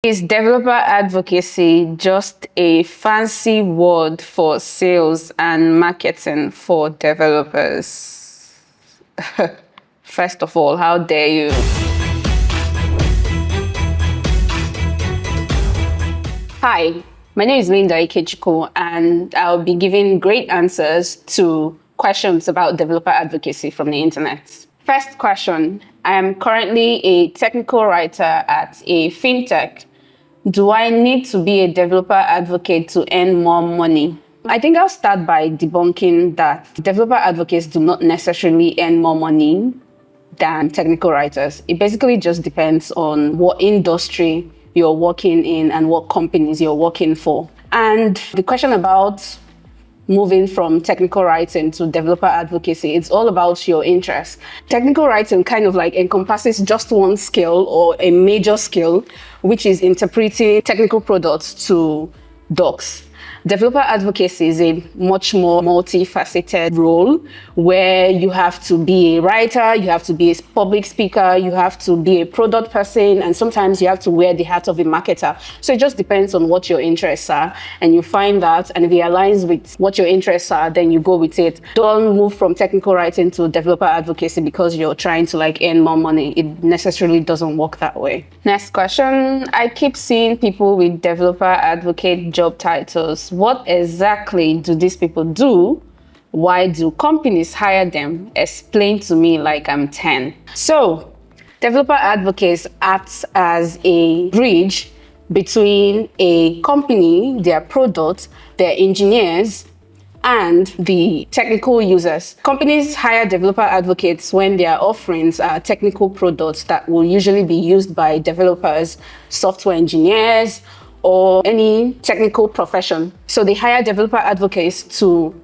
Is developer advocacy just a fancy word for sales and marketing for developers? First of all, how dare you? Hi, my name is Linda Ikechukwu, and I'll be giving great answers to questions about developer advocacy from the internet. First question, I am currently a technical writer at a fintech. Do I need to be a developer advocate to earn more money? I think I'll start by debunking that developer advocates do not necessarily earn more money than technical writers. It basically just depends on what industry you're working in and what companies you're working for. And the question about moving from technical writing to developer advocacy, it's all about your interests. Technical writing kind of like encompasses just one skill or a major skill, which is interpreting technical products to docs. Developer advocacy is a much more multifaceted role where you have to be a writer, you have to be a public speaker, you have to be a product person, and sometimes you have to wear the hat of a marketer. So it just depends on what your interests are, and you find that, and if it aligns with what your interests are, then you go with it. Don't move from technical writing to developer advocacy because you're trying to earn more money. It necessarily doesn't work that way. Next question. I keep seeing people with developer advocate job titles. What exactly do these people do? Why do companies hire them? Explain to me like I'm 10. So, developer advocates act as a bridge between a company, their product, their engineers, and the technical users. Companies hire developer advocates when their offerings are technical products that will usually be used by developers, software engineers, or any technical profession. So they hire developer advocates to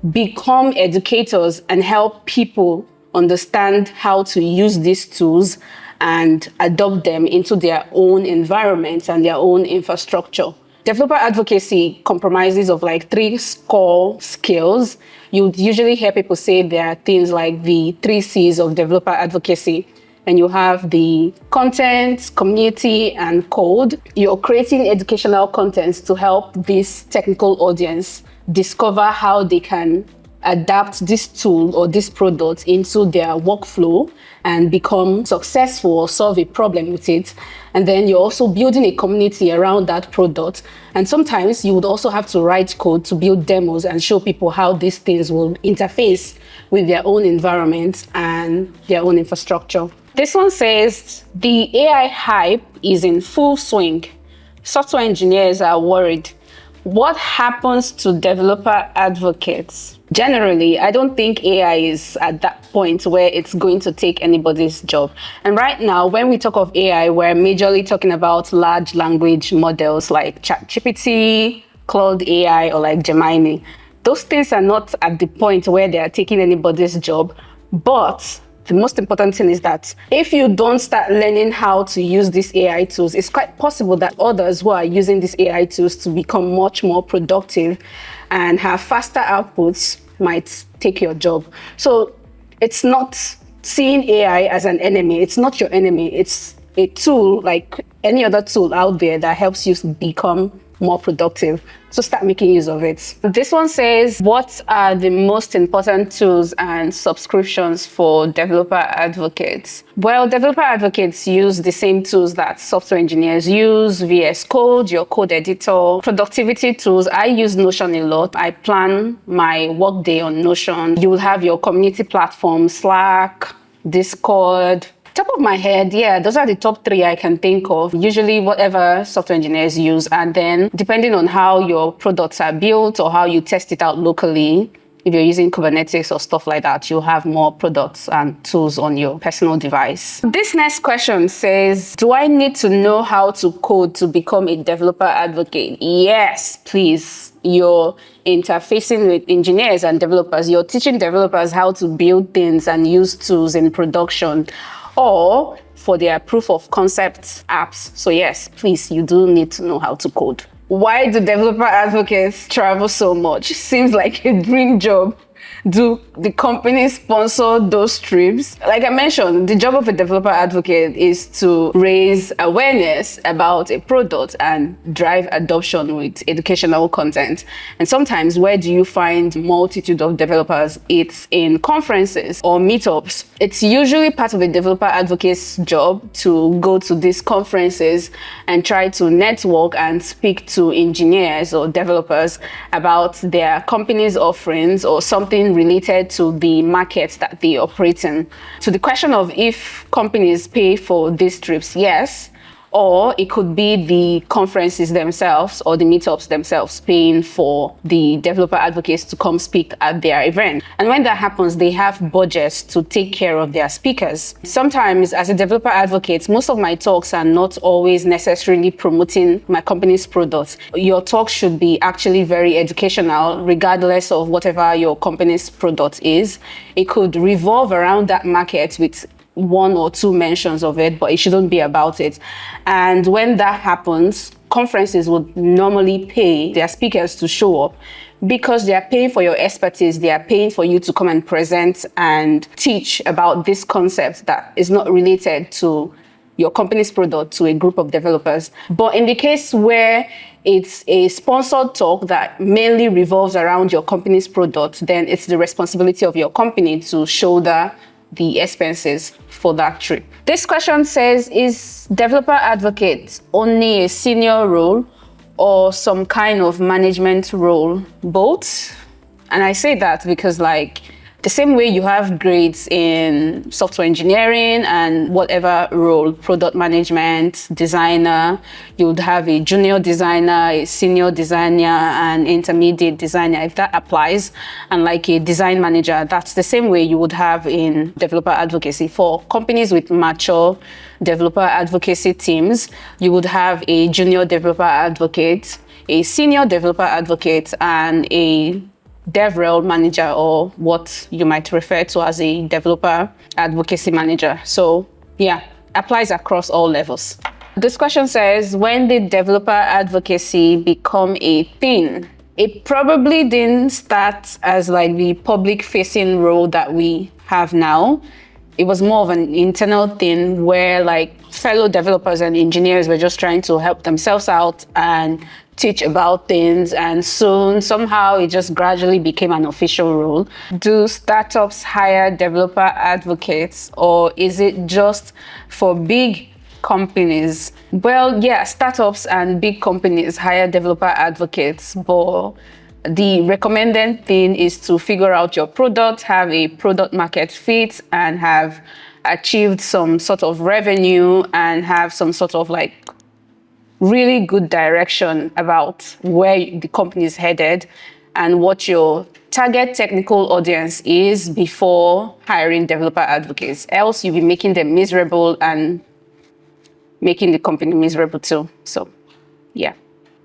become educators and help people understand how to use these tools and adopt them into their own environments and their own infrastructure. Developer advocacy compromises of 3 core skills. You'd usually hear people say there are things like the 3 C's of developer advocacy. And you have the content, community, and code. You're creating educational content to help this technical audience discover how they can adapt this tool or this product into their workflow and become successful or solve a problem with it. And then you're also building a community around that product. And sometimes you would also have to write code to build demos and show people how these things will interface with their own environment and their own infrastructure. This one says, the AI hype is in full swing. Software engineers are worried. What happens to developer advocates? Generally, I don't think AI is at that point where it's going to take anybody's job. And right now, when we talk of AI, we're majorly talking about large language models like ChatGPT, Claude AI, or like Gemini. Those things are not at the point where they are taking anybody's job, but the most important thing is that if you don't start learning how to use these AI tools, it's quite possible that others who are using these AI tools to become much more productive and have faster outputs might take your job. So it's not seeing AI as an enemy. It's not your enemy. It's a tool like any other tool out there that helps you become more productive. So start making use of it. This one says, what are the most important tools and subscriptions for developer advocates? Well, developer advocates use the same tools that software engineers use: VS Code, your code editor, productivity tools. I use Notion a lot. I plan my workday on Notion. You will have your community platform, Slack, Discord. Top of my head, yeah, those are the top 3 I can think of. Usually whatever software engineers use, and then depending on how your products are built or how you test it out locally, if you're using Kubernetes or stuff like that, you'll have more products and tools on your personal device. This next question says, do I need to know how to code to become a developer advocate? Yes, please. You're interfacing with engineers and developers. You're teaching developers how to build things and use tools in production, or for their proof of concept apps. So yes, please, you do need to know how to code. Why do developer advocates travel so much? Seems like a dream job. Do the companies sponsor those trips? Like I mentioned, the job of a developer advocate is to raise awareness about a product and drive adoption with educational content. And sometimes, where do you find multitude of developers? It's in conferences or meetups. It's usually part of a developer advocate's job to go to these conferences and try to network and speak to engineers or developers about their company's offerings or something related to the market that they operate in. To the question of if companies pay for these trips, yes. Or it could be the conferences themselves or the meetups themselves paying for the developer advocates to come speak at their event. And when that happens, they have budgets to take care of their speakers. Sometimes, as a developer advocate, most of my talks are not always necessarily promoting my company's products. Your talk should be actually very educational, regardless of whatever your company's product is. It could revolve around that market with one or two mentions of it, but it shouldn't be about it. And when that happens, conferences would normally pay their speakers to show up because they are paying for your expertise. They are paying for you to come and present and teach about this concept that is not related to your company's product to a group of developers. But in the case where it's a sponsored talk that mainly revolves around your company's product, then it's the responsibility of your company to shoulder the expenses for that trip. This question says, is developer advocate only a senior role or some kind of management role? Both. And I say that because the same way you have grades in software engineering and whatever role, product management, designer, you would have a junior designer, a senior designer, and intermediate designer, if that applies. And like a design manager, that's the same way you would have in developer advocacy. For companies with mature developer advocacy teams, you would have a junior developer advocate, a senior developer advocate, and a DevRel manager, or what you might refer to as a developer advocacy manager. So yeah, applies across all levels. This question says, when did developer advocacy become a thing? It probably didn't start as the public facing role that we have now. It was more of an internal thing where fellow developers and engineers were just trying to help themselves out and teach about things, and soon somehow it just gradually became an official role. Do startups hire developer advocates, or is it just for big companies? Well, yeah, startups and big companies hire developer advocates, but the recommended thing is to figure out your product, have a product market fit, and have achieved some sort of revenue and have some sort of really good direction about where the company is headed and what your target technical audience is before hiring developer advocates. Else you'll be making them miserable and making the company miserable too. So yeah.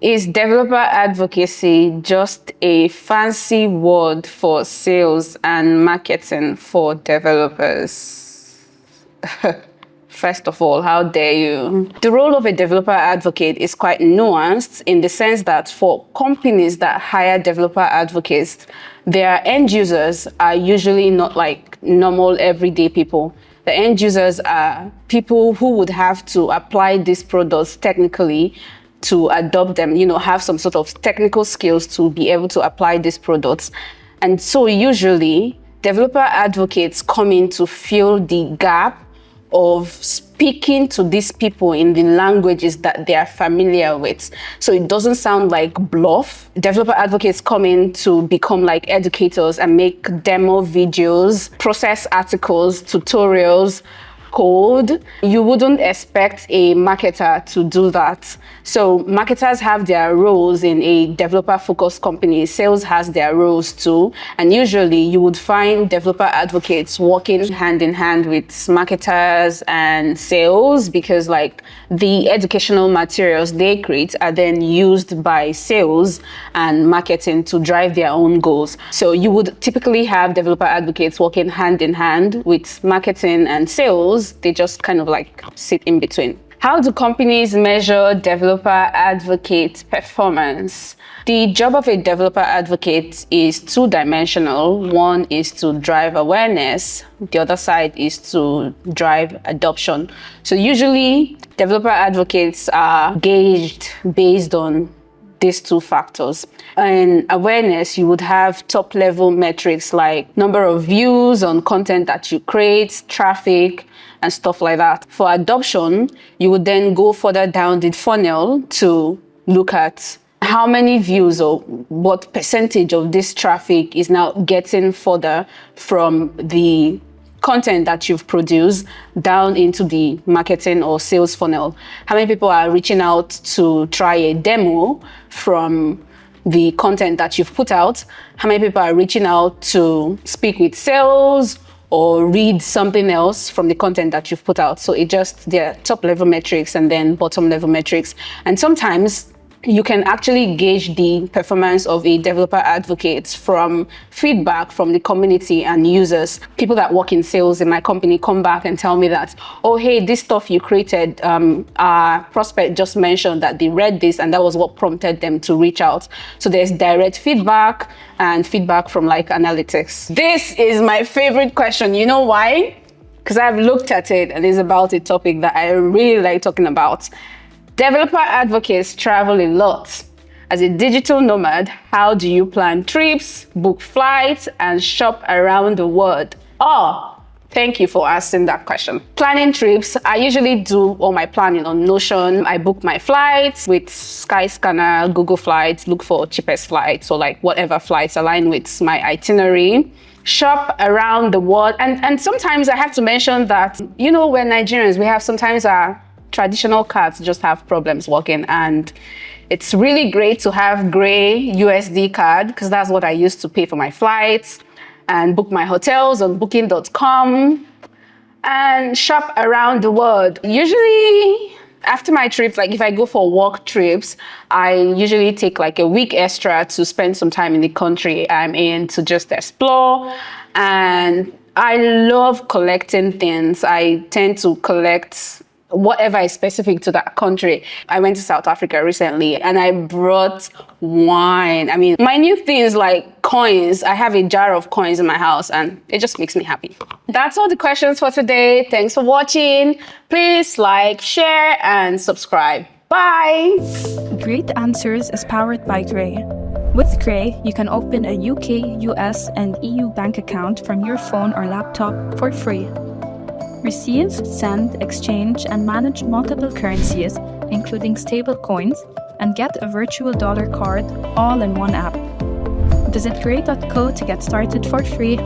Is developer advocacy just a fancy word for sales and marketing for developers? First of all, how dare you? The role of a developer advocate is quite nuanced in the sense that for companies that hire developer advocates, their end users are usually not normal everyday people. The end users are people who would have to apply these products technically to adopt them, have some sort of technical skills to be able to apply these products. And so usually developer advocates come in to fill the gap of speaking to these people in the languages that they are familiar with. So it doesn't sound like bluff. Developer advocates come in to become educators and make demo videos, process articles, tutorials, code. You wouldn't expect a marketer to do that. So marketers have their roles in a developer-focused company. Sales has their roles too. And usually you would find developer advocates working hand in hand with marketers and sales because the educational materials they create are then used by sales and marketing to drive their own goals. So you would typically have developer advocates working hand in hand with marketing and sales. They just kind of sit in between. How do companies measure developer advocate performance? The job of a developer advocate is two-dimensional. One is to drive awareness. The other side is to drive adoption. So usually, developer advocates are gauged based on these two factors. In awareness, you would have top-level metrics like number of views on content that you create, traffic, and stuff like that. For adoption, you would then go further down the funnel to look at how many views or what percentage of this traffic is now getting further from the content that you've produced down into the marketing or sales funnel. How many people are reaching out to try a demo from the content that you've put out? How many people are reaching out to speak with sales or read something else from the content that you've put out? So there are top level metrics and then bottom level metrics. And sometimes you can actually gauge the performance of a developer advocate from feedback from the community and users. People that work in sales in my company come back and tell me that, oh, hey, this stuff you created, our prospect just mentioned that they read this and that was what prompted them to reach out. So there's direct feedback and feedback from like analytics. This is my favorite question. You know why? Because I've looked at it and it's about a topic that I really like talking about. Developer advocates travel a lot. As a digital nomad, how do you plan trips, book flights, and shop around the world? Oh, thank you for asking that question. Planning trips, I usually do all my planning on Notion. I book my flights with Skyscanner, Google Flights, look for cheapest flights or like whatever flights align with my itinerary. Shop around the world. And sometimes I have to mention that, you know, we're Nigerians, we have sometimes our traditional cards just have problems working, and it's really great to have Grey USD card because that's what I use to pay for my flights and book my hotels on booking.com and shop around the world. Usually after my trips, like if I go for work trips, I usually take like a week extra to spend some time in the country I'm in to just explore. And I love collecting things. I tend to collect whatever is specific to that country. I went to South Africa recently and I brought wine. I mean, minute things like coins. I have a jar of coins in my house and it just makes me happy. That's all the questions for today. Thanks for watching. Please like, share, and subscribe. Bye. Grey8 Answers is powered by Grey. With Grey, you can open a UK, US, and EU bank account from your phone or laptop for free. Receive, send, exchange, and manage multiple currencies, including stable coins, and get a virtual dollar card all in one app. Visit grey.co to get started for free.